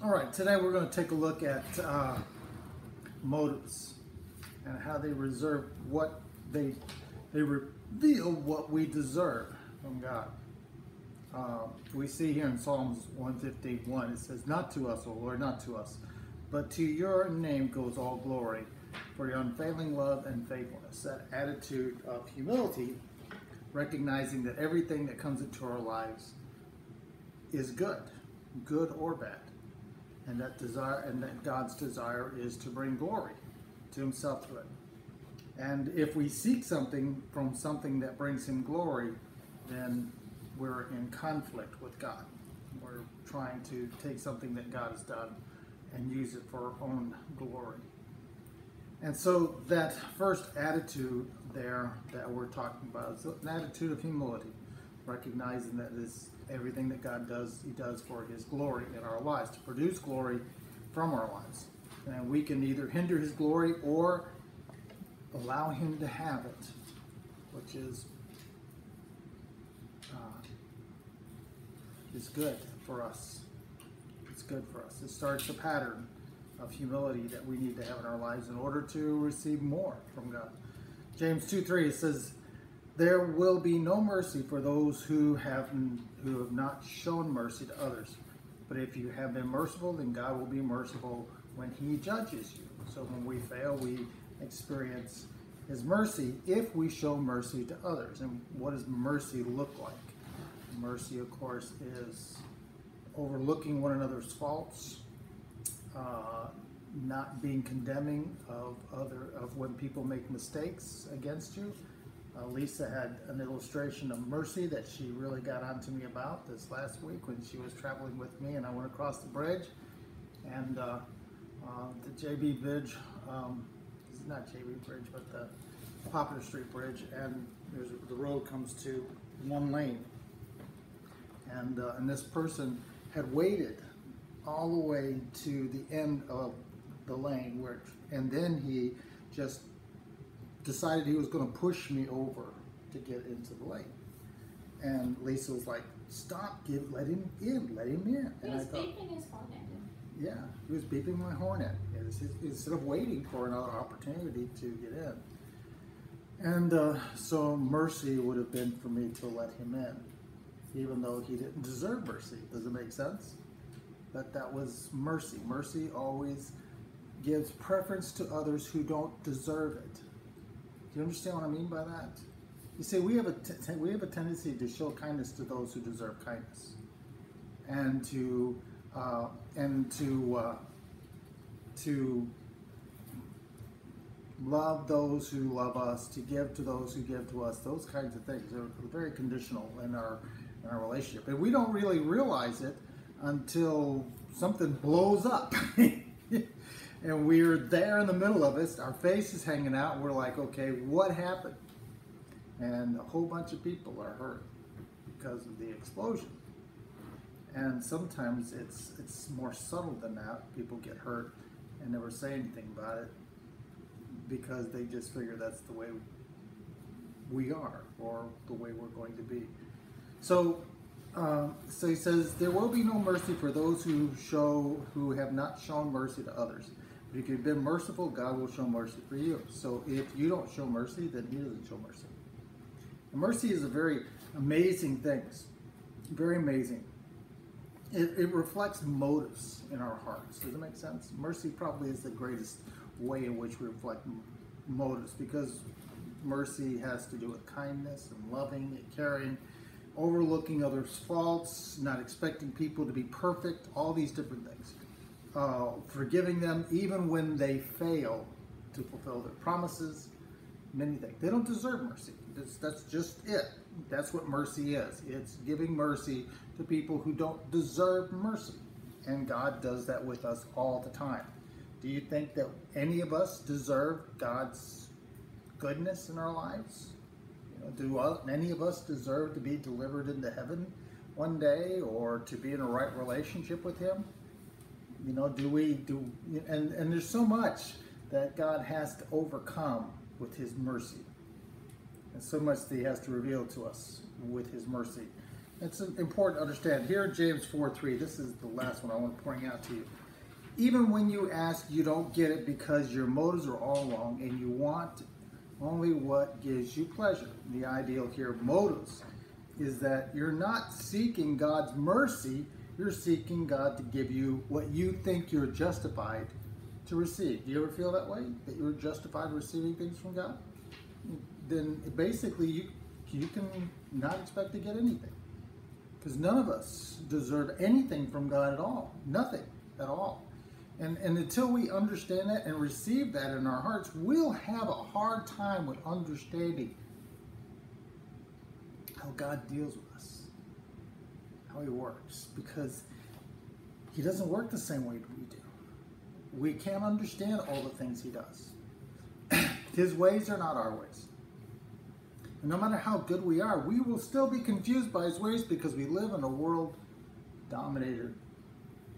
All right, today we're going to take a look at motives and how they reserve what they reveal what we deserve from God. We see here in Psalms 151, it says, "Not to us, O Lord, not to us, but to your name goes all glory for your unfailing love and faithfulness." That attitude of humility, recognizing that everything that comes into our lives is good or bad. And that God's desire is to bring glory to himself through it. And if we seek something from something that brings him glory, then we're in conflict with God. We're trying to take something that God has done and use it for our own glory. And so that first attitude there that we're talking about is an attitude of humility, recognizing that is everything that God does, he does for his glory in our lives, to produce glory from our lives. And we can either hinder his glory or allow him to have it, which is good for us. It's good for us. It starts a pattern of humility that we need to have in our lives in order to receive more from God. James 2:3 says, "There will be no mercy for those who have not shown mercy to others. But if you have been merciful, then God will be merciful when he judges you." So when we fail, we experience his mercy if we show mercy to others. And what does mercy look like? Mercy, of course, is overlooking one another's faults, not being condemning of when people make mistakes against you. Lisa had an illustration of mercy that she really got onto me about this last week when she was traveling with me, and I went across the bridge, and the JB Bridge, it's not JB Bridge, but the Poplar Street Bridge, and the road comes to one lane, and this person had waited all the way to the end of the lane, and then he just decided he was going to push me over to get into the lane. And Lisa was like, "Stop, let him in. He was beeping his horn at him. Yeah, he was beeping my horn at me instead of waiting for another opportunity to get in. And so mercy would have been for me to let him in, even though he didn't deserve mercy. Does it make sense? But that was mercy. Mercy always gives preference to others who don't deserve it. Do you understand what I mean by that? You see, we have a tendency to show kindness to those who deserve kindness, and to love those who love us, to give to those who give to us. Those kinds of things are very conditional in our relationship, and we don't really realize it until something blows up. And we're there in the middle of it, our face is hanging out, and we're like, okay, what happened? And a whole bunch of people are hurt because of the explosion. And sometimes it's more subtle than that. People get hurt and never say anything about it because they just figure that's the way we are, or the way we're going to be. So he says, "There will be no mercy for those who have not shown mercy to others. But if you've been merciful, God will show mercy for you." So if you don't show mercy, then he doesn't show mercy. And mercy is a very amazing thing. Very amazing. It reflects motives in our hearts. Does it make sense? Mercy probably is the greatest way in which we reflect motives, because mercy has to do with kindness and loving and caring, overlooking others' faults, not expecting people to be perfect, all these different things. Forgiving them even when they fail to fulfill their promises, many things. They don't deserve mercy. That's just it. That's what mercy is. It's giving mercy to people who don't deserve mercy. And God does that with us all the time. Do you think that any of us deserve God's goodness in our lives? Do any of us deserve to be delivered into heaven one day, or to be in a right relationship with him? And there's so much that God has to overcome with his mercy, and so much that he has to reveal to us with his mercy. It's important to understand. Here in James 4:3, this is the last one I want to point out to you. Even when you ask, you don't get it because your motives are all wrong and you want only what gives you pleasure. The ideal here, motives, is that you're not seeking God's mercy, you're seeking God to give you what you think you're justified to receive. Do you ever feel that way? That you're justified receiving things from God? Then basically you can not expect to get anything. Because none of us deserve anything from God at all. Nothing at all. And until we understand that and receive that in our hearts, we'll have a hard time with understanding how God deals with us, how He works, because He doesn't work the same way we do. We can't understand all the things He does. His ways are not our ways. And no matter how good we are, we will still be confused by His ways because we live in a world dominated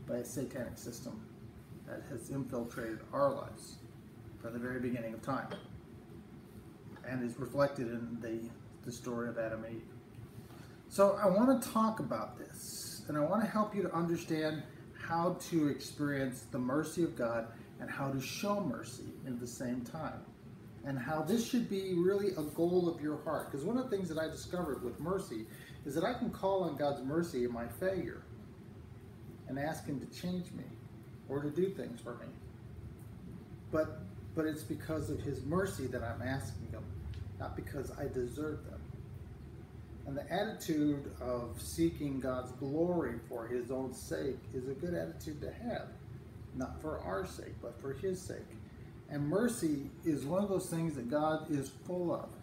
by a satanic system that has infiltrated our lives from the very beginning of time and is reflected in the story of Adam and Eve. So I want to talk about this, and I want to help you to understand how to experience the mercy of God and how to show mercy at the same time, and how this should be really a goal of your heart. Because one of the things that I discovered with mercy is that I can call on God's mercy in my failure and ask Him to change me or to do things for me. But it's because of His mercy that I'm asking Him, not because I deserve them. And the attitude of seeking God's glory for His own sake is a good attitude to have. Not for our sake, but for His sake. And mercy is one of those things that God is full of.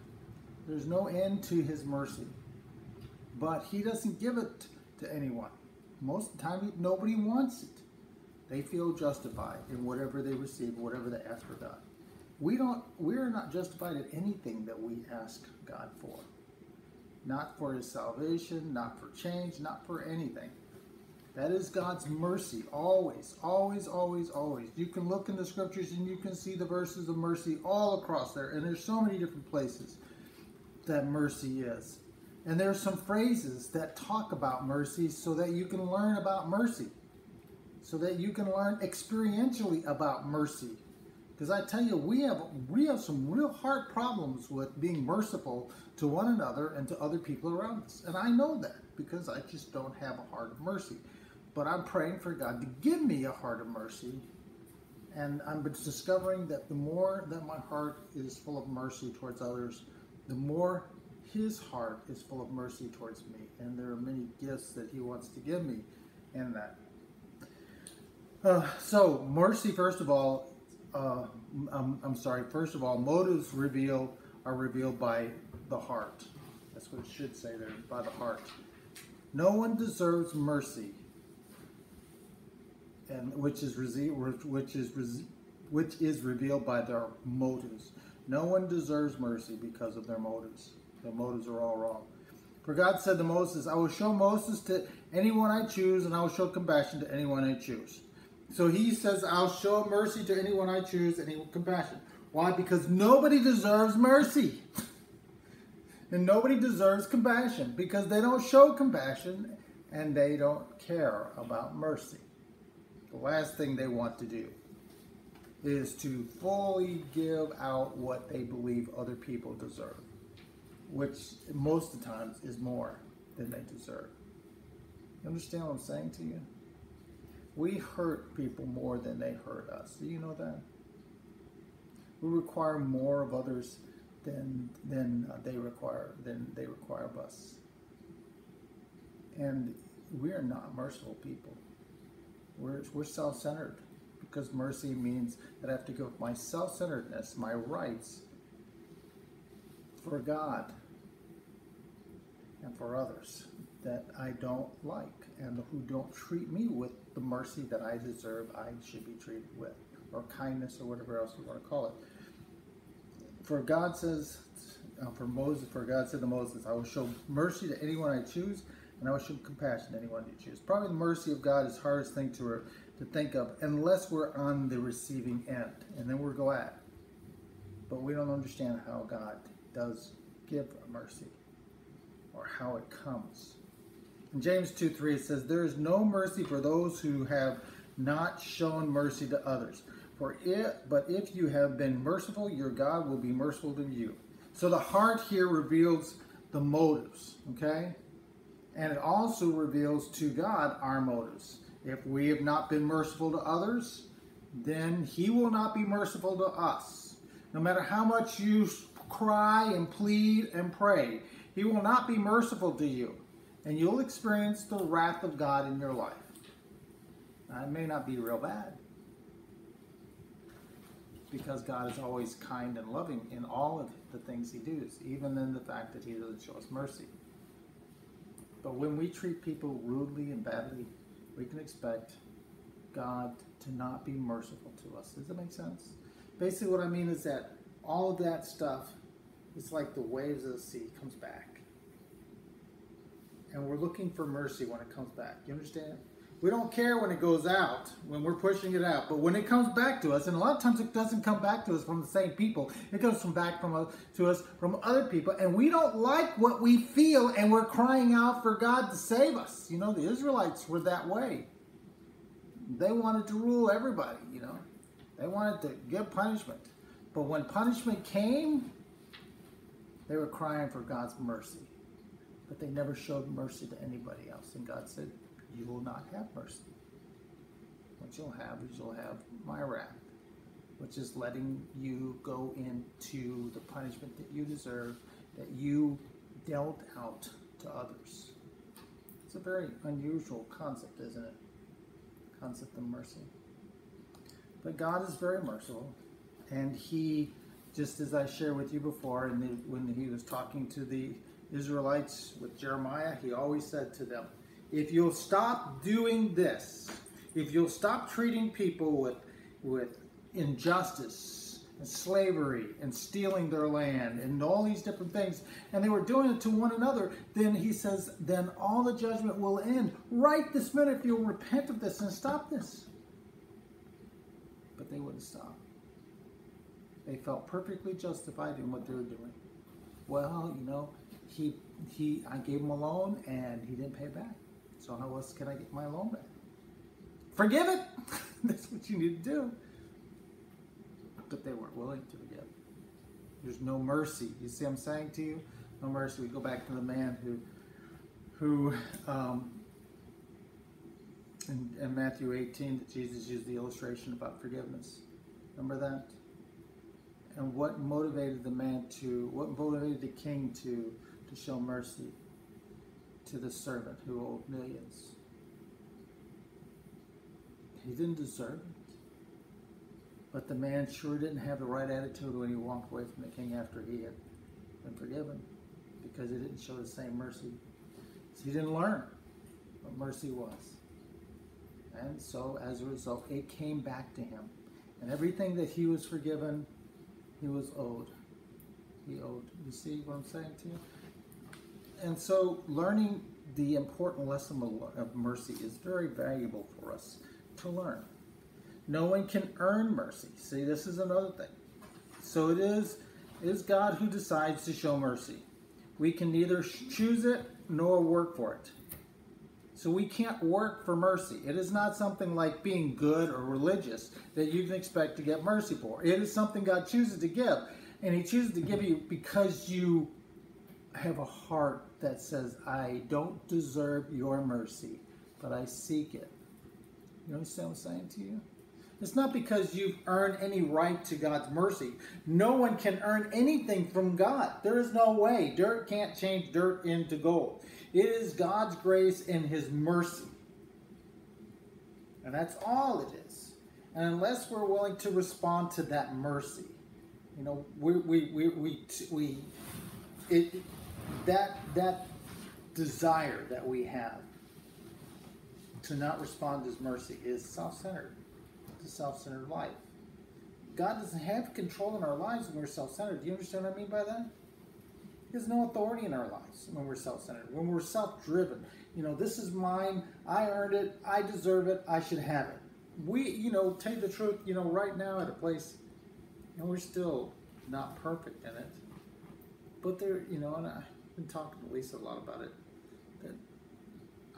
There's no end to His mercy. But He doesn't give it to anyone. Most of the time, nobody wants it. They feel justified in whatever they receive, whatever they ask for God. We are not justified in anything that we ask God for. Not for His salvation, not for change, not for anything. That is God's mercy, always, always, always, always. You can look in the scriptures and you can see the verses of mercy all across there. And there's so many different places that mercy is. And there's some phrases that talk about mercy so that you can learn about mercy. So that you can learn experientially about mercy. Because I tell you, we have some real hard problems with being merciful to one another and to other people around us. And I know that because I just don't have a heart of mercy. But I'm praying for God to give me a heart of mercy. And I'm discovering that the more that my heart is full of mercy towards others, the more His heart is full of mercy towards me. And there are many gifts that He wants to give me in that. So mercy, first of all, first of all, motives are revealed by the heart. That's what it should say there, by the heart. No one deserves mercy, and which is revealed by their motives. No one deserves mercy because of their motives. Their motives are all wrong. For God said to Moses, I will show Moses to anyone I choose, and I will show compassion to anyone I choose. So He says, I'll show mercy to anyone I choose and compassion. Why? Because nobody deserves mercy. And nobody deserves compassion because they don't show compassion and they don't care about mercy. The last thing they want to do is to fully give out what they believe other people deserve, which most of the times is more than they deserve. You understand what I'm saying to you? We hurt people more than they hurt us. Do you know that? We require more of others than they require of us. And we are not merciful people. We're self-centered because mercy means that I have to give up my self-centeredness, my rights, for God and for others that I don't like and who don't treat me with the mercy that I deserve I should be treated with, or kindness, or whatever else you want to call it. For God says, for God said to Moses, I will show mercy to anyone I choose, and I will show compassion to anyone you choose. Probably the mercy of God is the hardest thing to think of, unless we're on the receiving end, and then we're glad. But we don't understand how God does give mercy, or how it comes. In James 2:3 it says, there is no mercy for those who have not shown mercy to others. But if you have been merciful, your God will be merciful to you. So the heart here reveals the motives, okay? And it also reveals to God our motives. If we have not been merciful to others, then he will not be merciful to us. No matter how much you cry and plead and pray, he will not be merciful to you. And you'll experience the wrath of God in your life. Now, it may not be real bad, because God is always kind and loving in all of the things he does, even in the fact that he doesn't show us mercy. But when we treat people rudely and badly, we can expect God to not be merciful to us. Does that make sense? Basically what I mean is that all of that stuff, it's like the waves of the sea, comes back. And we're looking for mercy when it comes back. You understand? We don't care when it goes out, when we're pushing it out. But when it comes back to us, and a lot of times it doesn't come back to us from the same people. It comes to us from other people. And we don't like what we feel, and we're crying out for God to save us. You know, the Israelites were that way. They wanted to rule everybody, you know. They wanted to give punishment. But when punishment came, they were crying for God's mercy. But they never showed mercy to anybody else. And God said, you will not have mercy. What you'll have is you'll have my wrath, which is letting you go into the punishment that you deserve, that you dealt out to others. It's a very unusual concept, isn't it? Concept of mercy. But God is very merciful, and he, just as I shared with you before, when he was talking to the Israelites with Jeremiah, he always said to them, if you'll stop doing this, if you'll stop treating people with injustice and slavery and stealing their land and all these different things, and they were doing it to one another, then he says, then all the judgment will end right this minute if you'll repent of this and stop this. But they wouldn't stop. They felt perfectly justified in what they were doing. Well, you know, I gave him a loan and he didn't pay it back. So how else can I get my loan back? Forgive it! That's what you need to do. But they weren't willing to forgive. There's no mercy. You see what I'm saying to you? No mercy. We go back to the man who in Matthew 18, that Jesus used the illustration about forgiveness. Remember that? And what motivated what motivated the king to show mercy to the servant who owed millions? He didn't deserve it. But the man sure didn't have the right attitude when he walked away from the king after he had been forgiven, because he didn't show the same mercy. So he didn't learn what mercy was. And so as a result, it came back to him. And everything that he was forgiven, he was owed. He owed. You see what I'm saying to you? And so learning the important lesson of mercy is very valuable for us to learn. No one can earn mercy. See, this is another thing. So it is God who decides to show mercy. We can neither choose it nor work for it. So we can't work for mercy. It is not something like being good or religious that you can expect to get mercy for. It is something God chooses to give. And he chooses to give you because you have a heart that says, I don't deserve your mercy, but I seek it. You understand what I'm saying to you? It's not because you've earned any right to God's mercy. No one can earn anything from God. There is no way. Dirt can't change dirt into gold. It is God's grace and his mercy. And that's all it is. And unless we're willing to respond to that mercy, you know, that desire that we have to not respond to his mercy is self-centered. It's a self-centered life. God doesn't have control in our lives when we're self-centered. Do you understand what I mean by that? He has no authority in our lives when we're self-centered. When we're self-driven. You know, this is mine. I earned it. I deserve it. I should have it. We, you know, tell you the truth, you know, right now at a place, and we're still not perfect in it. But there, you know, and I've been talking to Lisa a lot about it, that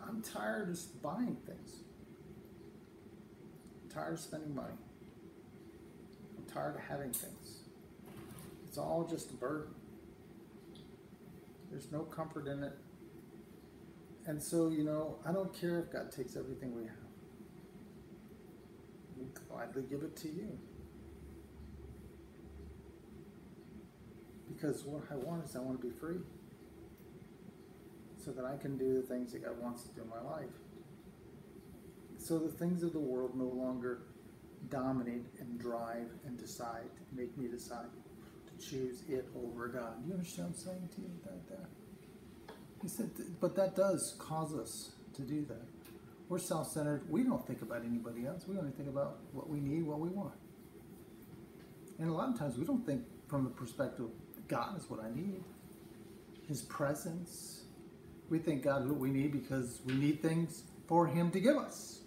I'm tired of buying things. I'm tired of spending money. I'm tired of having things. It's all just a burden. There's no comfort in it. And so, I don't care if God takes everything we have. We gladly give it to you. Because what I want is I want to be free. So that I can do the things that God wants to do in my life. So the things of the world no longer dominate and drive and decide, make me decide to choose it over God. You understand what I'm saying to you that? He said, but that does cause us to do that. We're self-centered. We don't think about anybody else. We only think about what we need, what we want. And a lot of times we don't think from the perspective, God is what I need. His presence. We think God is what we need because we need things for Him to give us.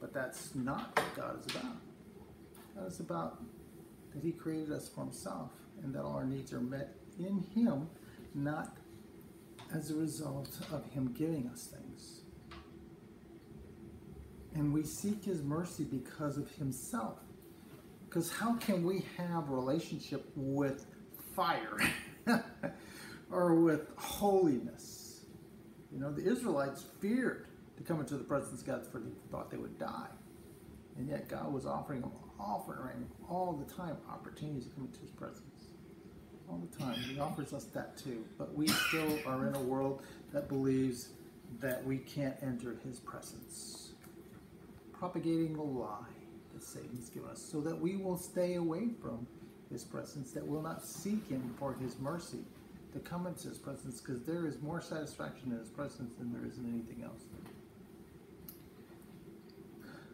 But that's not what God is about. God is about that He created us for Himself and that all our needs are met in Him, not as a result of Him giving us things. And we seek His mercy because of Himself. Because how can we have a relationship with fire or with holiness? The Israelites feared to come into the presence of God, for they thought they would die. And yet God was offering them all the time opportunities to come into His presence. All the time. He offers us that too. But we still are in a world that believes that we can't enter His presence. Propagating a lie that Satan's given us so that we will stay away from His presence, that we'll not seek Him for His mercy to come into His presence, because there is more satisfaction in His presence than there is in anything else.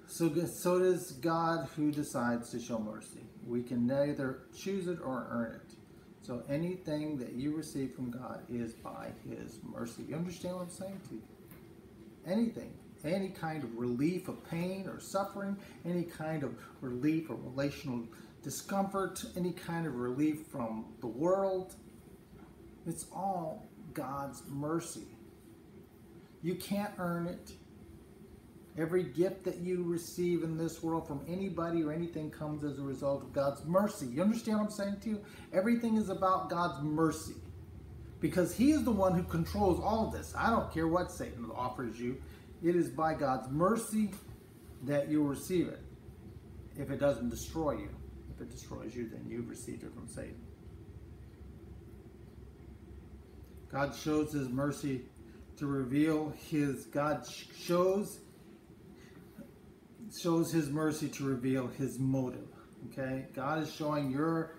So it is God who decides to show mercy. We can neither choose it or earn it. So anything that you receive from God is by His mercy. You understand what I'm saying to you? Anything. Any kind of relief of pain or suffering, any kind of relief or relational discomfort, any kind of relief from the world, it's all God's mercy. You can't earn it. Every gift that you receive in this world from anybody or anything comes as a result of God's mercy. You understand what I'm saying to you? Everything is about God's mercy. Because He is the one who controls all of this. I don't care what Satan offers you. It is by God's mercy that you'll receive it. If it doesn't destroy you. If it destroys you, then you've received it from Satan. God shows His mercy to reveal shows His mercy to reveal His motive. Okay? God is showing your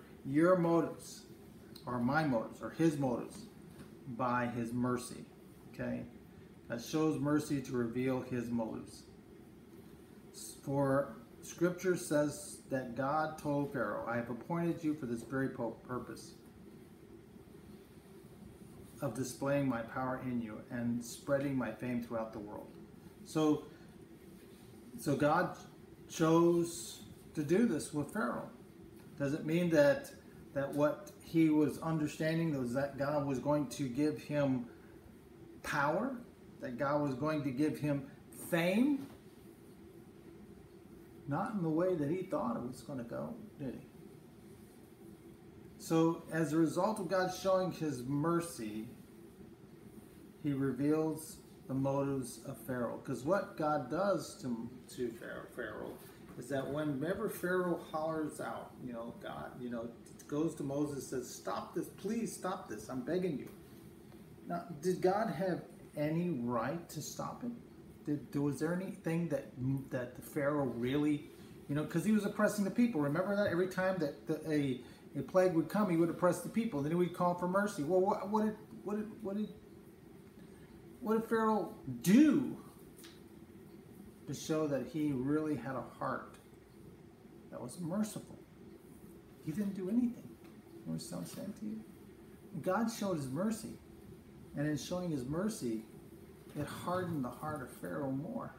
motives, or my motives, or His motives, by His mercy. Okay? God shows mercy to reveal His motives. For Scripture says that God told Pharaoh, I have appointed you for this very purpose, of displaying my power in you and spreading my fame throughout the world. So God chose to do this with Pharaoh. Does it mean that what he was understanding was that God was going to give him power? That God was going to give him fame? Not in the way that he thought it was going to go, did he? So, as a result of God showing His mercy, He reveals the motives of Pharaoh. Because what God does to Pharaoh is that whenever Pharaoh hollers out, God, goes to Moses and says, stop this, please stop this, I'm begging you. Now, did God have any right to stop it? Was there anything that the Pharaoh really, because he was oppressing the people. Remember that every time that a plague would come, he would oppress the people. Then he would call for mercy. Well, what did Pharaoh do to show that he really had a heart that was merciful? He didn't do anything. You understand what I'm saying to you? God showed His mercy. And in showing His mercy, it hardened the heart of Pharaoh more.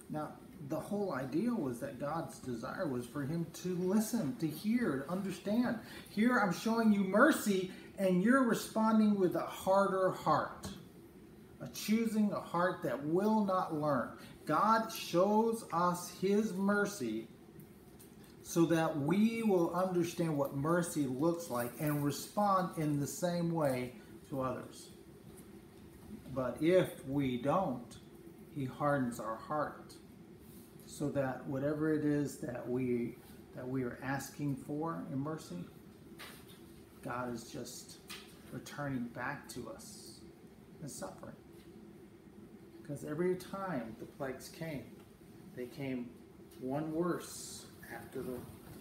Now, the whole idea was that God's desire was for him to listen, to hear, to understand. Here I'm showing you mercy, and you're responding with a harder heart. choosing a heart that will not learn. God shows us his mercy so that we will understand what mercy looks like and respond in the same way to others. But if we don't, he hardens our heart so that whatever it is that we are asking for in mercy, God is just returning back to us in suffering. Because every time the plagues came, they came one worse after the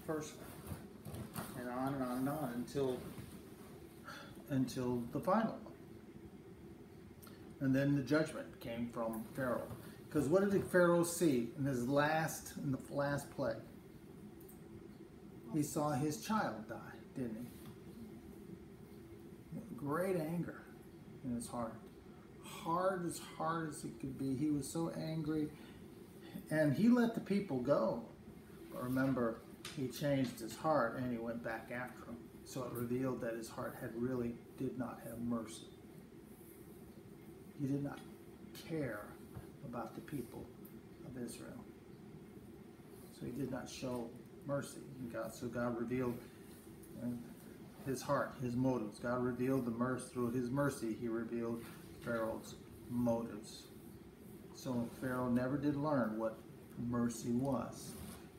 first one, and on and on and on until the final one. And then the judgment came from Pharaoh. Because what did Pharaoh see in the last plague? He saw his child die, didn't he? Great anger in his heart. Hard as it could be. He was so angry. And he let the people go. But remember, he changed his heart and he went back after them. So it revealed that his heart did not have mercy. He did not care about the people of Israel. So he did not show mercy. So God revealed his heart, his motives. God revealed the mercy through his mercy. He revealed Pharaoh's motives. So Pharaoh never did learn what mercy was.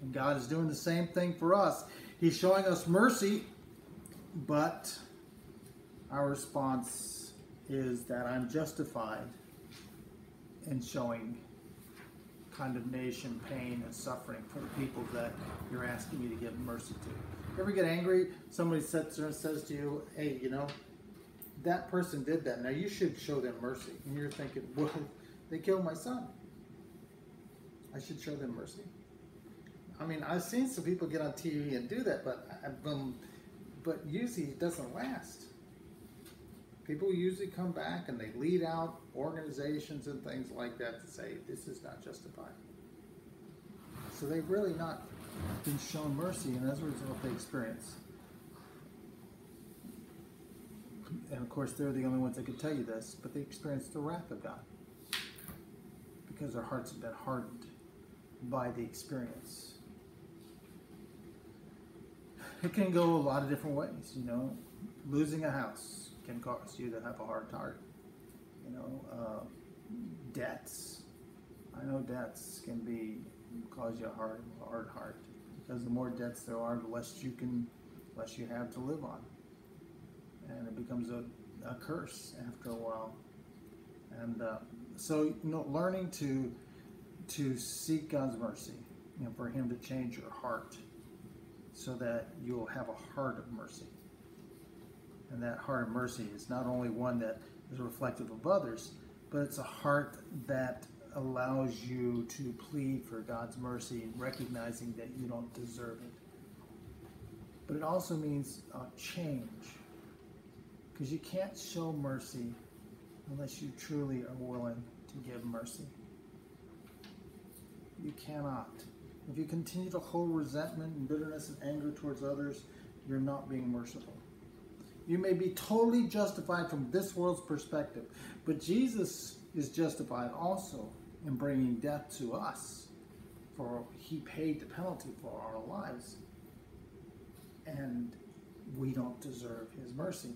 And God is doing the same thing for us. He's showing us mercy, but our response is that I'm justified in showing condemnation, pain, and suffering for the people that you're asking me to give mercy to. You ever get angry? Somebody sits there and says to you, hey, that person did that. Now you should show them mercy. And you're thinking, well, they killed my son. I should show them mercy. I mean, I've seen some people get on TV and do that, but usually it doesn't last. People usually come back and they lead out organizations and things like that to say, this is not justified. So they've really not been shown mercy, and as a result they experience. And of course they're the only ones that could tell you this, but they experience the wrath of God because their hearts have been hardened by the experience. It can go a lot of different ways, Losing a house can cause you to have a hard heart. Debts. I know debts can cause you a hard heart, because the more debts there are, the less you have to live on, and it becomes a curse after a while. And so learning to seek God's mercy, for Him to change your heart, so that you'll have a heart of mercy. And that heart of mercy is not only one that is reflective of others, but it's a heart that allows you to plead for God's mercy, recognizing that you don't deserve it. But it also means change, because you can't show mercy unless you truly are willing to give mercy. You cannot. If you continue to hold resentment and bitterness and anger towards others, you're not being merciful. You may be totally justified from this world's perspective, but Jesus is justified also in bringing death to us, for He paid the penalty for our lives. And we don't deserve His mercy,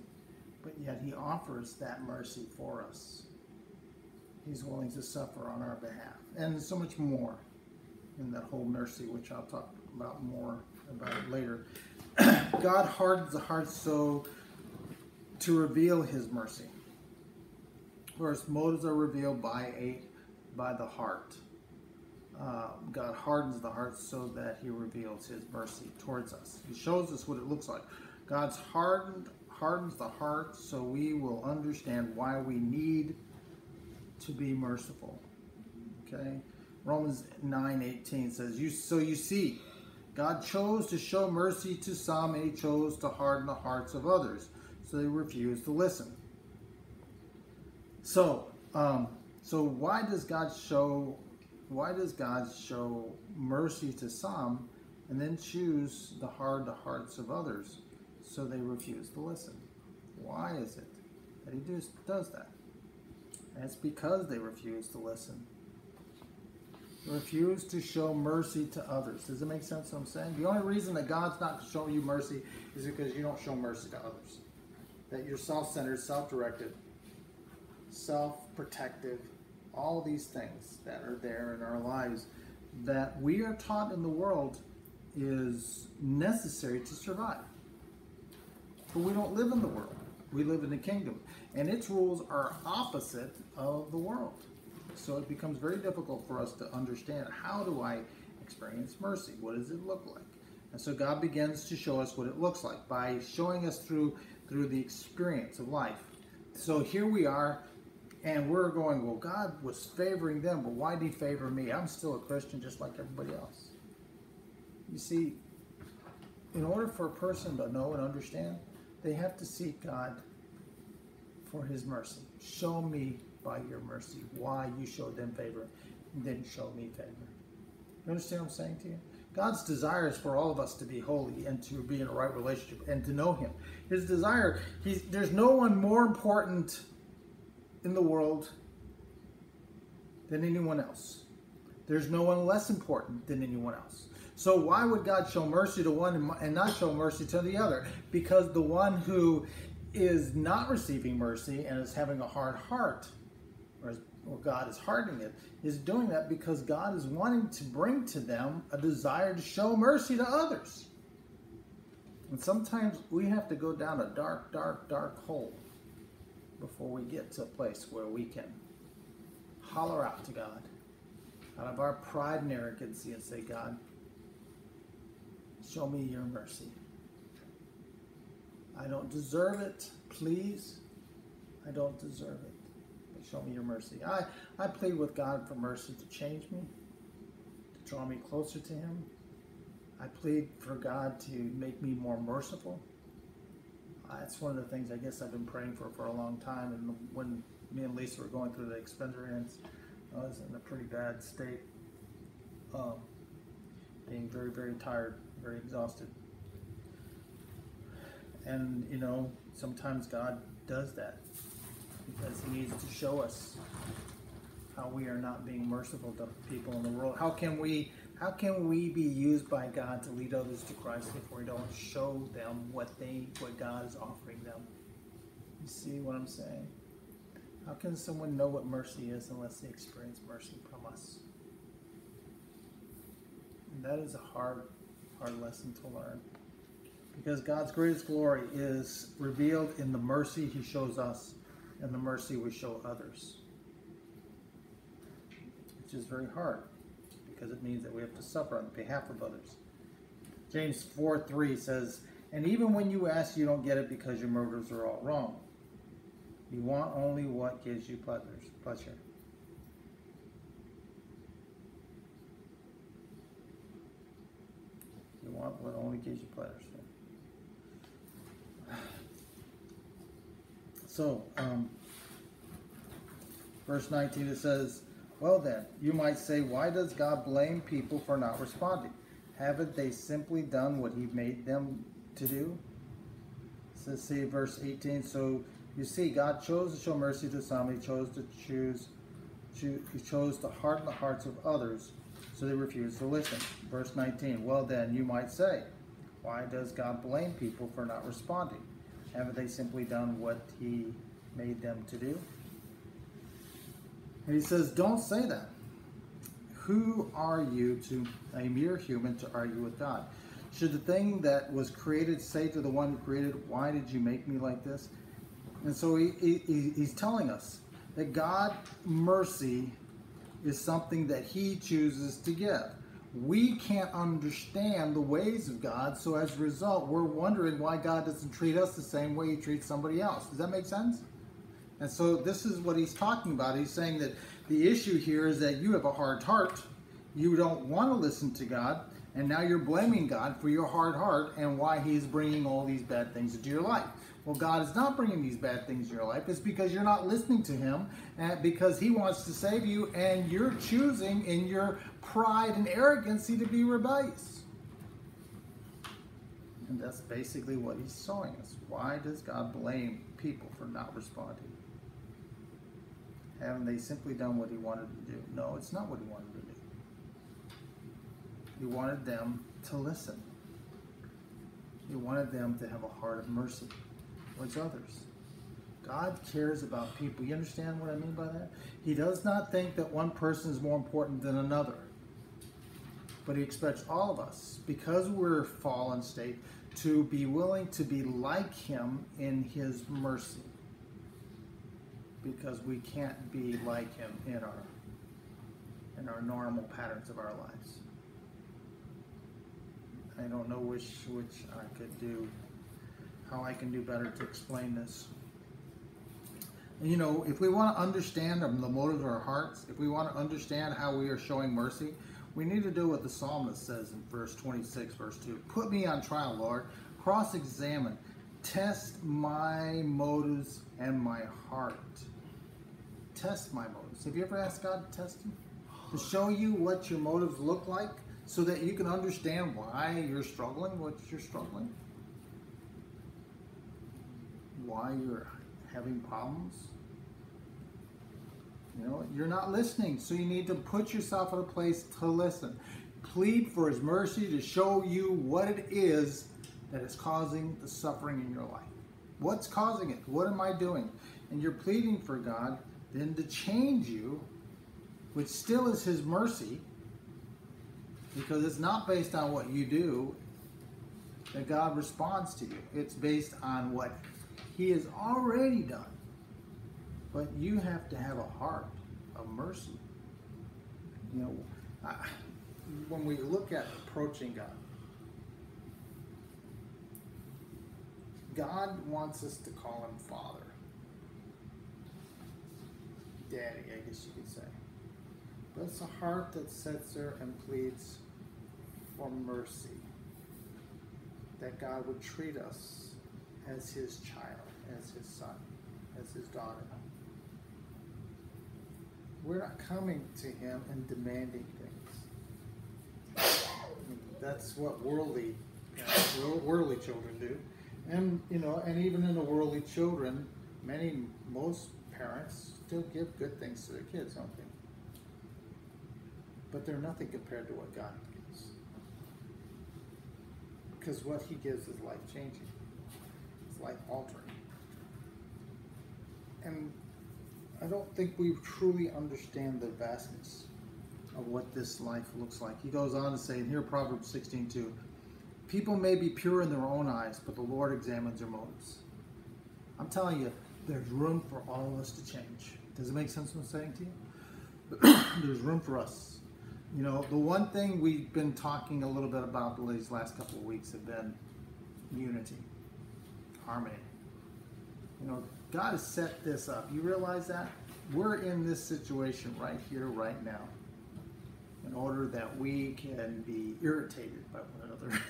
but yet He offers that mercy for us. He's willing to suffer on our behalf. And so much more in that whole mercy, which I'll talk about more about it later. God hardens the heart so to reveal His mercy. First, motives are revealed by the heart. God hardens the heart so that He reveals His mercy towards us. He shows us what it looks like. God's hardens the heart so we will understand why we need to be merciful. Okay? Romans 9:18 says, So you see, God chose to show mercy to some, and He chose to harden the hearts of others, so they refused to listen. So why does God show mercy to some and then choose to harden the hearts of others so they refuse to listen? Why is it that He does that? And it's because they refuse to listen. They refuse to show mercy to others. Does it make sense what I'm saying? The only reason that God's not showing you mercy is because you don't show mercy to others. That you're self-centered, self-directed, self-protective, all these things that are there in our lives that we are taught in the world is necessary to survive. But we don't live in the world. We live in the kingdom. And its rules are opposite of the world. So it becomes very difficult for us to understand, how do I experience mercy? What does it look like? And so God begins to show us what it looks like by showing us through the experience of life. So here we are, and we're going, well, God was favoring them, but why did he favor me? I'm still a Christian just like everybody else. You see, in order for a person to know and understand, they have to seek God for his mercy. Show me by your mercy why you showed them favor and didn't show me favor. You understand what I'm saying to you? God's desire is for all of us to be holy and to be in a right relationship and to know him. His desire, there's no one more important in the world than anyone else. There's no one less important than anyone else. So why would God show mercy to one and not show mercy to the other? Because the one who is not receiving mercy and is having a hard heart, or God is hardening it, is doing that because God is wanting to bring to them a desire to show mercy to others. And sometimes we have to go down a dark, dark, dark hole before we get to a place where we can holler out to God out of our pride and arrogancy and say, God, show me your mercy. I don't deserve it, please. I don't deserve it. But show me your mercy. I plead with God for mercy to change me, to draw me closer to him. I plead for God to make me more merciful. It's one of the things I guess I've been praying for a long time. And when me and Lisa were going through the experience, I was in a pretty bad state, being very, very tired, very exhausted. And, you know, sometimes God does that because he needs to show us how we are not being merciful to people in the world. How can we be used by God to lead others to Christ if we don't show them what God is offering them? You see what I'm saying? How can someone know what mercy is unless they experience mercy from us? And that is a hard lesson to learn. Because God's greatest glory is revealed in the mercy he shows us and the mercy we show others. Which is very hard because it means that we have to suffer on behalf of others. James 4:3 says, and even when you ask, you don't get it because your motives are all wrong. You want only what gives you pleasure. You want what only gives you pleasure. So, verse 19, it says, well then, you might say, why does God blame people for not responding? Haven't they simply done what he made them to do? It says, see, verse 18, so you see, God chose to show mercy to some. He chose to harden the hearts of others, so they refused to listen. Verse 19, well then, you might say, why does God blame people for not responding? Haven't they simply done what he made them to do? And he says, don't say that. Who are you, a mere human, to argue with God? Should the thing that was created say to the one who created, why did you make me like this? And so he's telling us that God's mercy is something that he chooses to give. We can't understand the ways of God, so as a result, we're wondering why God doesn't treat us the same way he treats somebody else. Does that make sense? And so this is what he's talking about. He's saying that the issue here is that you have a hard heart. You don't want to listen to God, and now you're blaming God for your hard heart and why he's bringing all these bad things into your life. Well, God is not bringing these bad things in your life. It's because you're not listening to him, and because he wants to save you, and you're choosing in your pride and arrogancy to be rebellious. And that's basically what he's showing us. Why does God blame people for not responding? Haven't they simply done what he wanted to do? No, it's not what he wanted to do. He wanted them to listen. He wanted them to have a heart of mercy towards others. God cares about people. You understand what I mean by that? He does not think that one person is more important than another. But he expects all of us, because we're fallen state, to be willing to be like him in his mercy. Because we can't be like him in our normal patterns of our lives. I don't know which I could do, how I can do better to explain this. And, you know, if we want to understand the motives of our hearts, if we want to understand how we are showing mercy, we need to do what the psalmist says in verse 26, verse 2. Put me on trial, Lord. Cross-examine. Test my motives and my heart. Test my motives. Have you ever asked God to test you? To show you what your motives look like so that you can understand why you're struggling, what you're struggling? Why you're having problems? You know, you're not listening, so you need to put yourself in a place to listen. Plead for his mercy to show you what it is that is causing the suffering in your life. What's causing it? What am I doing? And you're pleading for God then to change you, which still is his mercy, because it's not based on what you do that God responds to you. It's based on what he has already done. But you have to have a heart of mercy. You know, when we look at approaching God, God wants us to call him Father. Daddy, I guess you could say. But it's a heart that sits there and pleads for mercy. That God would treat us as his child, as his son, as his daughter. We're not coming to him and demanding things. That's what worldly children do. And, you know, and even in the worldly children, most parents still give good things to their kids, don't they? But they're nothing compared to what God gives. Because what he gives is life-changing. It's life-altering. And I don't think we truly understand the vastness of what this life looks like. He goes on to say, and here Proverbs 16:2, people may be pure in their own eyes, but the Lord examines their motives. I'm telling you, there's room for all of us to change. Does it make sense what I'm saying to you? There's room for us. You know, the one thing we've been talking a little bit about these last couple of weeks have been unity, harmony. You know, God has set this up. You realize that? We're in this situation right here, right now, in order that we can be irritated by one another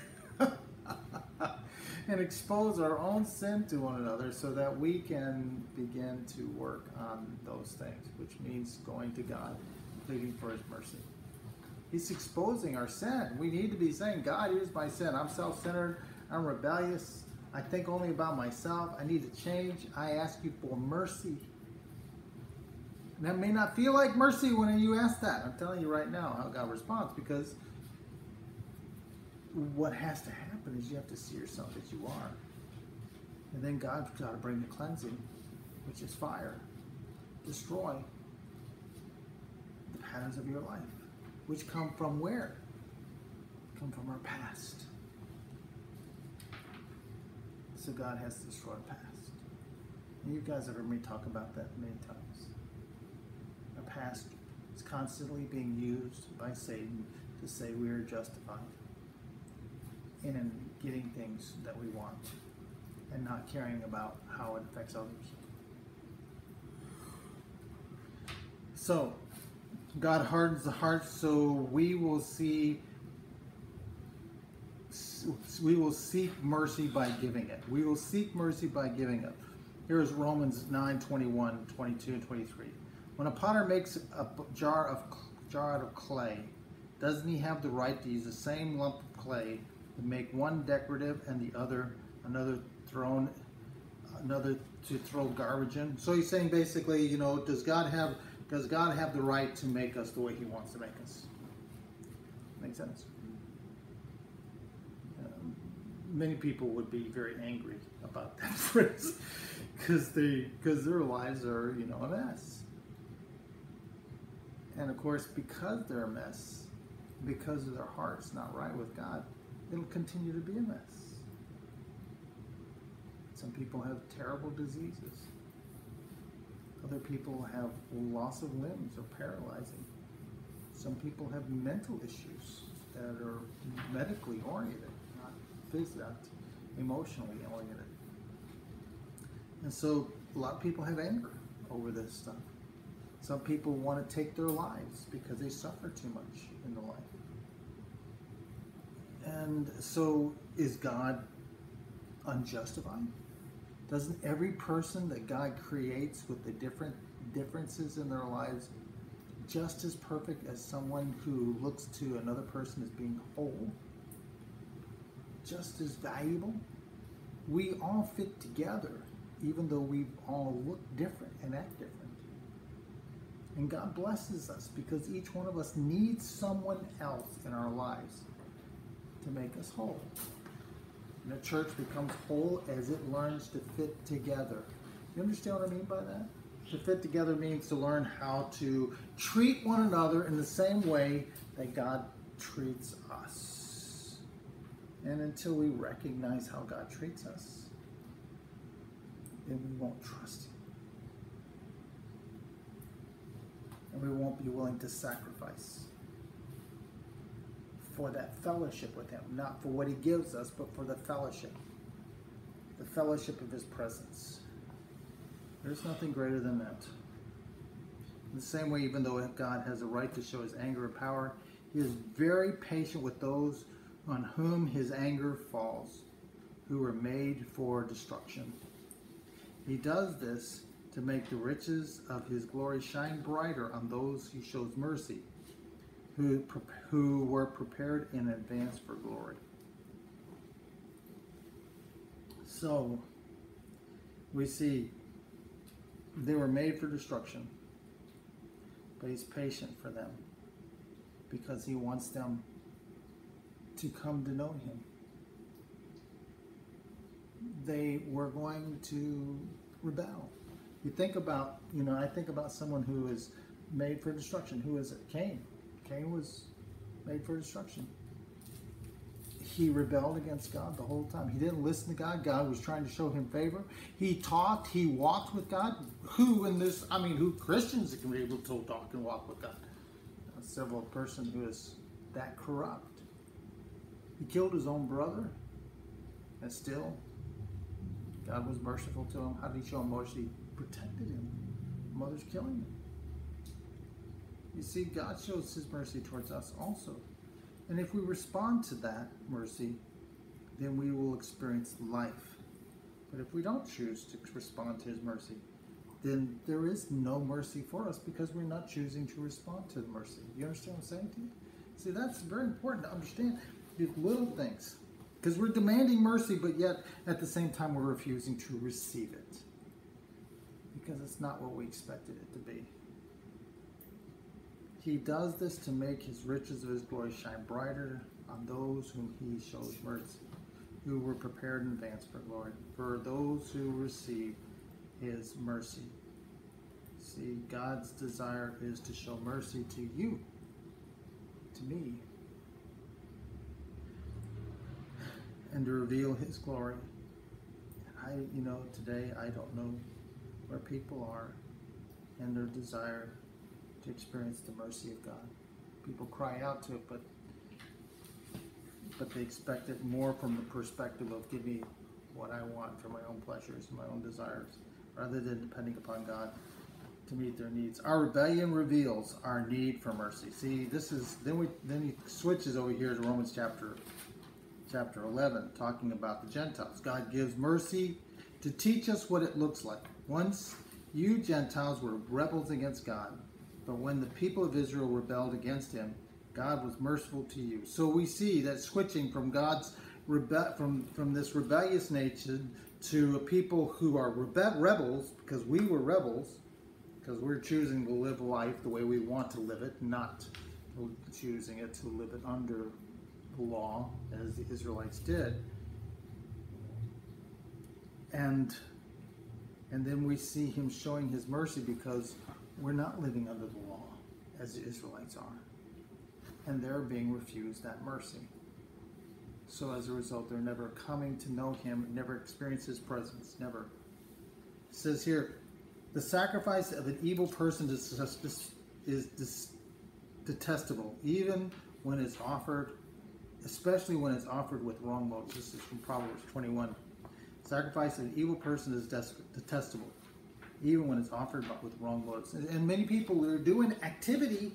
and expose our own sin to one another so that we can begin to work on those things, which means going to God, pleading for his mercy. He's exposing our sin. We need to be saying, God, here's my sin. I'm self-centered. I'm rebellious. I think only about myself. I need to change. I ask you for mercy. And that may not feel like mercy when you ask that. I'm telling you right now how God responds, because what has to happen is you have to see yourself as you are. And then God's got to bring the cleansing, which is fire. Destroy the patterns of your life, which come from where? Come from our past. So God has to destroy the past. And you guys have heard me talk about that many times. Our past is constantly being used by Satan to say we are justified in getting things that we want and not caring about how it affects others. So God hardens the heart so we will seek mercy by giving it. We will seek mercy by giving it. Here's Romans 9:21, 22, and 23. When a potter makes a jar out of clay, doesn't he have the right to use the same lump of clay to make one decorative and the other another thrown another to throw garbage in. So he's saying basically, you know, does God have the right to make us the way he wants to make us? Make sense? Many people would be very angry about that phrase because their lives are, you know, a mess. And of course, because they're a mess, because of their hearts not right with God, it'll continue to be a mess. Some people have terrible diseases. Other people have loss of limbs or paralyzing. Some people have mental issues that are medically oriented, not physically, emotionally oriented. And so a lot of people have anger over this stuff. Some people want to take their lives because they suffer too much in the life. And so is God unjustified? Doesn't every person that God creates with the differences in their lives just as perfect as someone who looks to another person as being whole? Just as valuable? We all fit together, even though we all look different and act different. And God blesses us because each one of us needs someone else in our lives to make us whole. And the church becomes whole as it learns to fit together. You understand what I mean by that? To fit together means to learn how to treat one another in the same way that God treats us. And until we recognize how God treats us, then we won't trust him. And we won't be willing to sacrifice for that fellowship with him. Not for what he gives us, but for the fellowship. The fellowship of his presence. There's nothing greater than that. In the same way, even though God has a right to show his anger and power, he is very patient with those on whom his anger falls, who were made for destruction. He does this to make the riches of his glory shine brighter on those he shows mercy, who were prepared in advance for glory. So, we see they were made for destruction, but he's patient for them because he wants them to come to know him. They were going to rebel. You think about, I think about someone who is made for destruction. Who is it? Cain. Cain was made for destruction. He rebelled against God the whole time. He didn't listen to God. God was trying to show him favor. He talked, he walked with God. Who Christians can be able to talk and walk with God? Several person who is that corrupt. He killed his own brother, and still God was merciful to him. How did he show him mercy? He protected him. Mother's killing him. You see, God shows his mercy towards us also. And if we respond to that mercy, then we will experience life. But if we don't choose to respond to his mercy, then there is no mercy for us because we're not choosing to respond to the mercy. You understand what I'm saying to you? See, that's very important to understand these little things. Because we're demanding mercy, but yet at the same time we're refusing to receive it. Because it's not what we expected it to be. He does this to make his riches of his glory shine brighter on those whom he shows mercy, who were prepared in advance for glory, for those who receive his mercy. See, God's desire is to show mercy to you, to me, and to reveal his glory. Today I don't know where people are and their desire to experience the mercy of God. People cry out to it, but they expect it more from the perspective of give me what I want for my own pleasures and my own desires, rather than depending upon God to meet their needs. Our rebellion reveals our need for mercy. See, then he switches over here to Romans chapter 11, talking about the Gentiles. God gives mercy to teach us what it looks like. Once you Gentiles were rebels against God, but when the people of Israel rebelled against him, God was merciful to you. So we see that switching from God's from this rebellious nation to a people who are rebels, because we were rebels, because we're choosing to live life the way we want to live it, not choosing it to live it under the law as the Israelites did. And then we see him showing his mercy because we're not living under the law as the Israelites are. And they're being refused that mercy. So as a result, they're never coming to know him, never experience his presence, never. It says here, the sacrifice of an evil person is detestable, even when it's offered, especially when it's offered with wrong motives. This is from Proverbs 21. Sacrifice of an evil person is detestable, even when it's offered with wrong motives. And many people are doing activity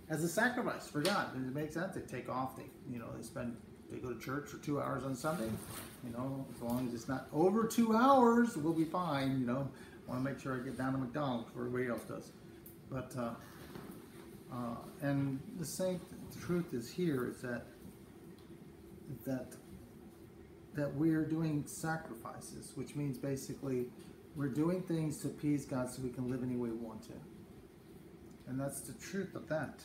as a sacrifice for God. It makes sense. They take off. They go to church for 2 hours on Sunday. As long as it's not over 2 hours, we'll be fine. I want to make sure I get down to McDonald's before everybody else does. But and the same truth is here is that we are doing sacrifices, which means basically we're doing things to appease God so we can live any way we want to. And that's the truth of that.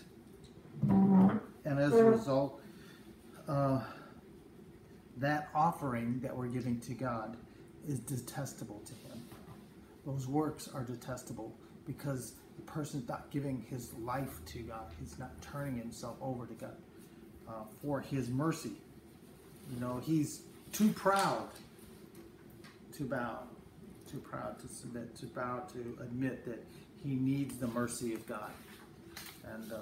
And as a result, that offering that we're giving to God is detestable to him. Those works are detestable because the person's not giving his life to God. He's not turning himself over to God for his mercy. He's too proud to bow, too proud to submit, too proud to admit that he needs the mercy of God. And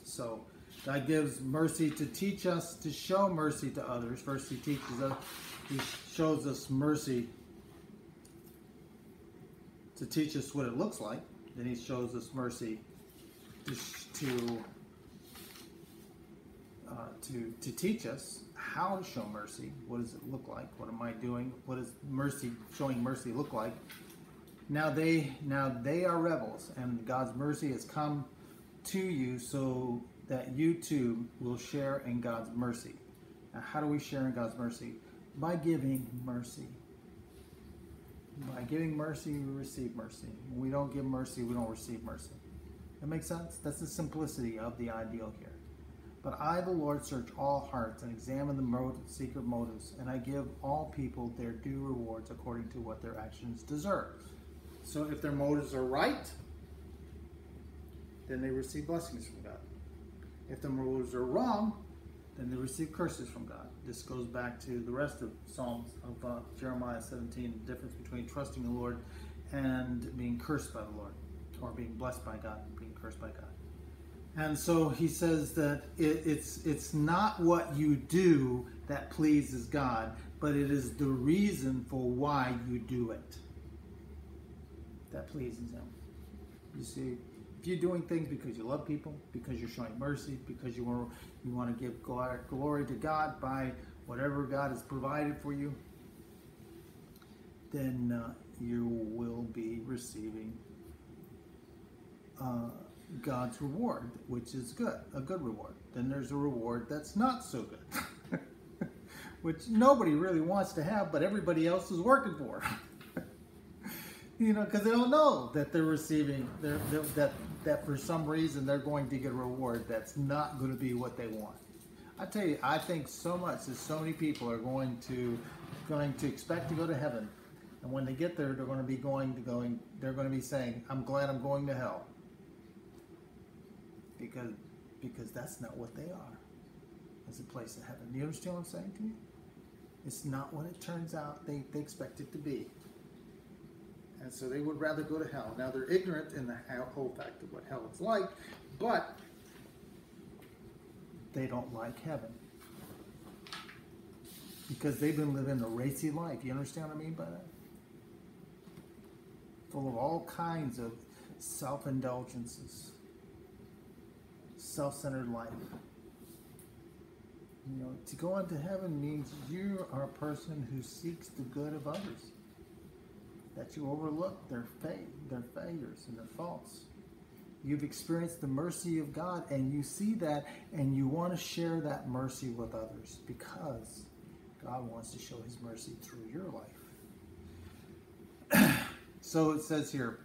so God gives mercy to teach us, to show mercy to others. First, he teaches us, he shows us mercy to teach us what it looks like. Then he shows us mercy to teach us how to show mercy. What does it look like? What am I doing? What does showing mercy look like? Now they are rebels, and God's mercy has come to you so that you too will share in God's mercy. Now, how do we share in God's mercy? By giving mercy. By giving mercy, we receive mercy. When we don't give mercy, we don't receive mercy. That makes sense? That's the simplicity of the ideal here. But I, the Lord, search all hearts and examine the secret motives, and I give all people their due rewards according to what their actions deserve. So if their motives are right, then they receive blessings from God. If their motives are wrong, then they receive curses from God. This goes back to the rest of Psalms of Jeremiah 17, the difference between trusting the Lord and being cursed by the Lord, or being blessed by God and being cursed by God. And so he says that it's not what you do that pleases God, but it is the reason for why you do it that pleases him. You see, if you're doing things because you love people, because you're showing mercy, because you want to give glory to God by whatever God has provided for you, then you will be receiving God's reward, which is good, a good reward. Then there's a reward that's not so good, which nobody really wants to have, but everybody else is working for. Because they don't know that they're receiving, that for some reason they're going to get a reward that's not going to be what they want. I tell you, I think so much that so many people are going to expect to go to heaven, and when they get there, they're going to be saying, "I'm glad I'm going to hell." Because that's not what they are as a place of heaven. Do you understand what I'm saying to you? It's not what it turns out they expect it to be. And so they would rather go to hell. Now they're ignorant in the whole fact of what hell is like, but they don't like heaven. Because they've been living a racy life. You understand what I mean by that? Full of all kinds of self-indulgences. Self-centered life. To go into heaven means you are a person who seeks the good of others. That you overlook their failures and their faults. You've experienced the mercy of God, and you see that, and you want to share that mercy with others because God wants to show his mercy through your life. So it says here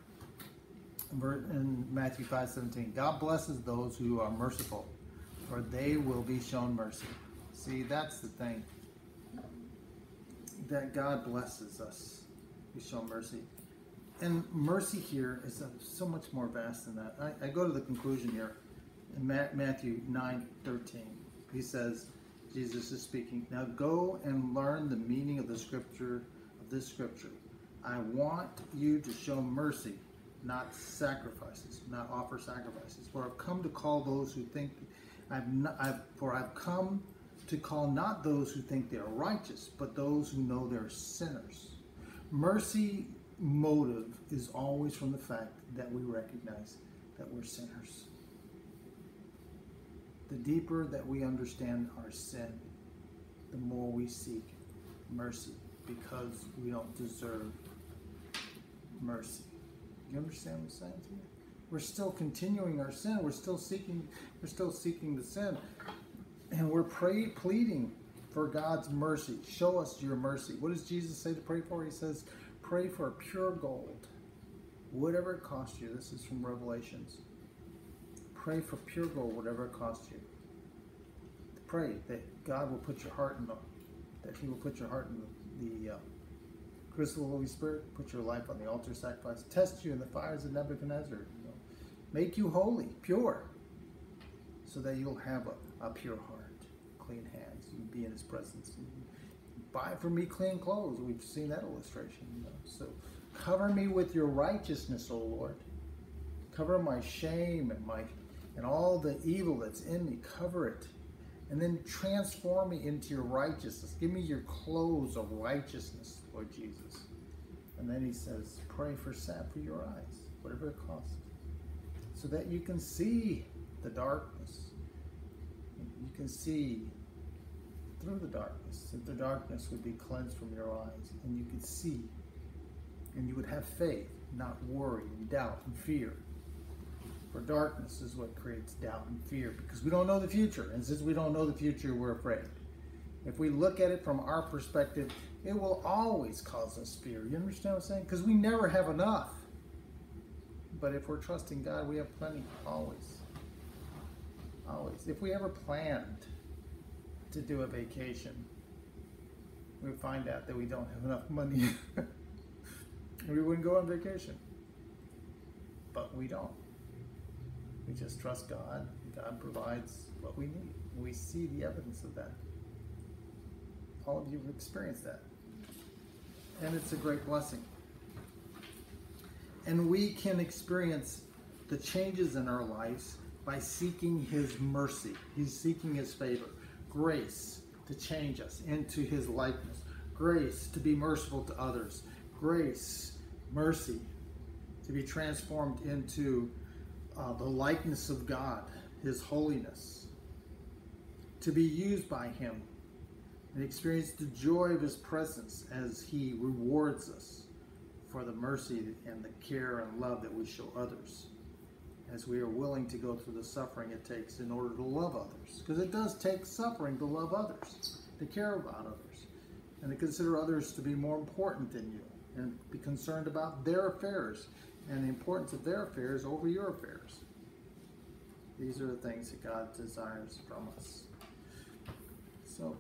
in Matthew 5:17, God blesses those who are merciful, for they will be shown mercy. See, that's the thing. That God blesses us. We show mercy. And mercy here is so much more vast than that. I go to the conclusion here in Matthew 9:13. He says, Jesus is speaking, now go and learn the meaning of this scripture. I want you to show mercy, not sacrifices, not offer sacrifices. For I've come to call those who think I've come to call not those who think they are righteous, but those who know they're sinners. Mercy motive is always from the fact that we recognize that we're sinners. The deeper that we understand our sin, the more we seek mercy, because we don't deserve mercy. You understand what I'm saying to you? We're still continuing our sin. We're still seeking the sin. And we're pleading for God's mercy. Show us your mercy. What does Jesus say to pray for? He says, pray for pure gold, whatever it costs you. This is from Revelations. Pray for pure gold, whatever it costs you. Pray that God will put your heart in that he will put your heart in the crystal Holy Spirit, put your life on the altar sacrifice, test you in the fires of Nebuchadnezzar, make you holy, pure, so that you'll have a pure heart, clean hands, you be in his presence. Buy for me clean clothes. We've seen that illustration. So cover me with your righteousness, O Lord. Cover my shame and all the evil that's in me. Cover it. And then transform me into your righteousness. Give me your clothes of righteousness, Lord Jesus. And then he says, pray for salve for your eyes, whatever it costs, so that you can see the darkness. You can see through the darkness, that the darkness would be cleansed from your eyes, and you could see, and you would have faith, not worry and doubt and fear. For darkness is what creates doubt and fear, because we don't know the future. And since we don't know the future, we're afraid. If we look at it from our perspective, it will always cause us fear. You understand what I'm saying? Because we never have enough. But if we're trusting God, we have plenty, always. Always. If we ever planned to do a vacation, we find out that we don't have enough money. We wouldn't go on vacation. But we don't. We just trust God. God provides what we need. We see the evidence of that. All of you have experienced that. And it's a great blessing. And we can experience the changes in our lives by seeking his mercy. He's seeking his favor. Grace to change us into his likeness. Grace to be merciful to others. Grace, mercy, to be transformed into the likeness of God, his holiness, to be used by him and experience the joy of his presence as he rewards us for the mercy and the care and love that we show others, as we are willing to go through the suffering it takes in order to love others. Because it does take suffering to love others, to care about others, and to consider others to be more important than you, and be concerned about their affairs and the importance of their affairs over your affairs. These are the things that God desires from us. So